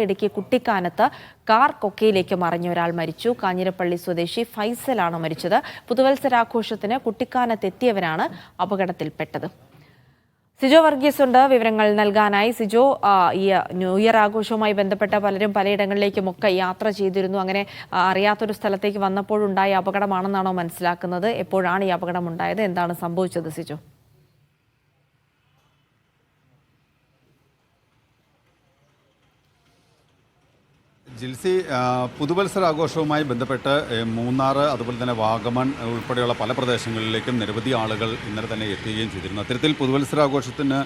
Idukki കുട്ടിക്കാനത്ത് car കൊക്കയിലേക്ക് മറിഞ്ഞ ഒരാൾ മരിച്ചു. കാഞ്ഞിരപ്പള്ളി സ്വദേശി ഫൈസലാണ് മരിച്ചത്. പുതുവത്സരാഘോഷത്തിന് കുട്ടിക്കാനത്തെത്തിയവരാണ് അപകടത്തിൽപ്പെട്ടത്. സിജോ വർഗീസ് ഉണ്ട് വിവരങ്ങൾ നൽകാനായി. സിജോ, ഈ ന്യൂ ഇയർ ആഘോഷവുമായി ബന്ധപ്പെട്ട പലരും പലയിടങ്ങളിലേക്കുമൊക്കെ യാത്ര ചെയ്തിരുന്നു. അങ്ങനെ അറിയാത്തൊരു സ്ഥലത്തേക്ക് വന്നപ്പോഴുണ്ടായ അപകടമാണെന്നാണോ മനസ്സിലാക്കുന്നത്? എപ്പോഴാണ് ഈ അപകടം ഉണ്ടായത്? എന്താണ് സംഭവിച്ചത് സിജോ? ജിൽസി, പുതുവത്സരാഘോഷവുമായി ബന്ധപ്പെട്ട് മൂന്നാർ, അതുപോലെ തന്നെ വാഗമൺ ഉൾപ്പെടെയുള്ള പല പ്രദേശങ്ങളിലേക്കും നിരവധി ആളുകൾ ഇന്നലെ തന്നെ എത്തുകയും ചെയ്തിരുന്നു. അത്തരത്തിൽ പുതുവത്സരാഘോഷത്തിന്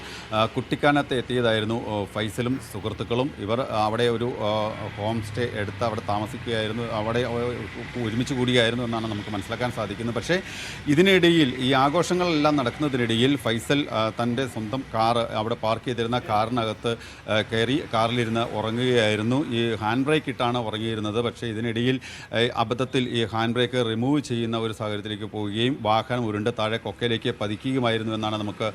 കുട്ടിക്കാനത്ത് എത്തിയതായിരുന്നു ഫൈസലും സുഹൃത്തുക്കളും. ഇവർ അവിടെ ഒരു ഹോം സ്റ്റേ എടുത്ത് അവിടെ താമസിക്കുകയായിരുന്നു, അവിടെ ഒരുമിച്ച് കൂടിയായിരുന്നു എന്നാണ് നമുക്ക് മനസ്സിലാക്കാൻ സാധിക്കുന്നത്. പക്ഷേ ഇതിനിടയിൽ, ഈ ആഘോഷങ്ങളെല്ലാം നടക്കുന്നതിനിടയിൽ ഫൈസൽ തൻ്റെ സ്വന്തം കാറ് അവിടെ പാർക്ക് ചെയ്തിരുന്ന കാറിനകത്ത് കയറി കാറിലിരുന്ന് ഉറങ്ങുകയായിരുന്നു. ഈ ഹാൻഡ് ബ്രേക്ക് ഇട്ടാണ് ഉറങ്ങിയിരുന്നത്. പക്ഷേ ഇതിനിടയിൽ അബദ്ധത്തിൽ ഈ ഹാൻഡ് ബ്രേക്ക് റിമൂവ് ചെയ്യുന്ന ഒരു സാഹചര്യത്തിലേക്ക് പോവുകയും വാഹനം ഉരുണ്ട് താഴെ കൊക്കയിലേക്ക് പതിക്കുകയുമായിരുന്നു എന്നാണ് നമുക്ക്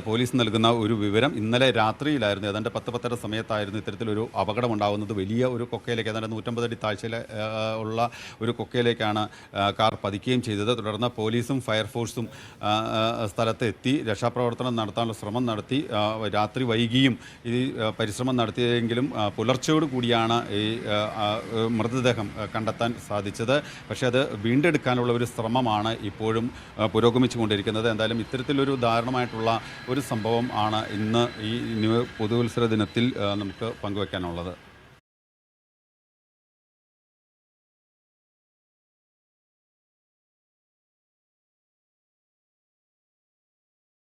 പോലീസ് നൽകുന്ന ഒരു വിവരം. ഇന്നലെ രാത്രിയിലായിരുന്നു, ഏതാണ്ട് 10-10:30 സമയത്തായിരുന്നു ഇത്തരത്തിലൊരു അപകടം ഉണ്ടാകുന്നത്. വലിയ ഒരു കൊക്കയിലേക്ക്, ഏതാണ്ട് 150 അടി താഴ്ചയിൽ ഉള്ള ഒരു കൊക്കയിലേക്കാണ് കാർ പതിക്കുകയും ചെയ്തത്. തുടർന്ന് പോലീസും ഫയർഫോഴ്സും സ്ഥലത്ത് എത്തി രക്ഷാപ്രവർത്തനം നടത്താനുള്ള ശ്രമം നടത്തി. രാത്രി വൈകിയും ഈ പരിശ്രമം നടത്തിയെങ്കിലും പുലർച്ചയോട് കൂടിയാണ് ഈ മൃതദേഹം കണ്ടെത്താൻ സാധിച്ചത്. പക്ഷേ അത് വീണ്ടെടുക്കാനുള്ള ഒരു ശ്രമമാണ് ഇപ്പോഴും പുരോഗമിച്ചു കൊണ്ടിരിക്കുന്നത്. എന്തായാലും ഇത്തരത്തിലൊരു ദാരുണമായിട്ടുള്ള ഒരു സംഭവം ആണ് ഇന്ന് ഈ പുതുവത്സര ദിനത്തിൽ നമുക്ക് പങ്കുവയ്ക്കാനുള്ളത്.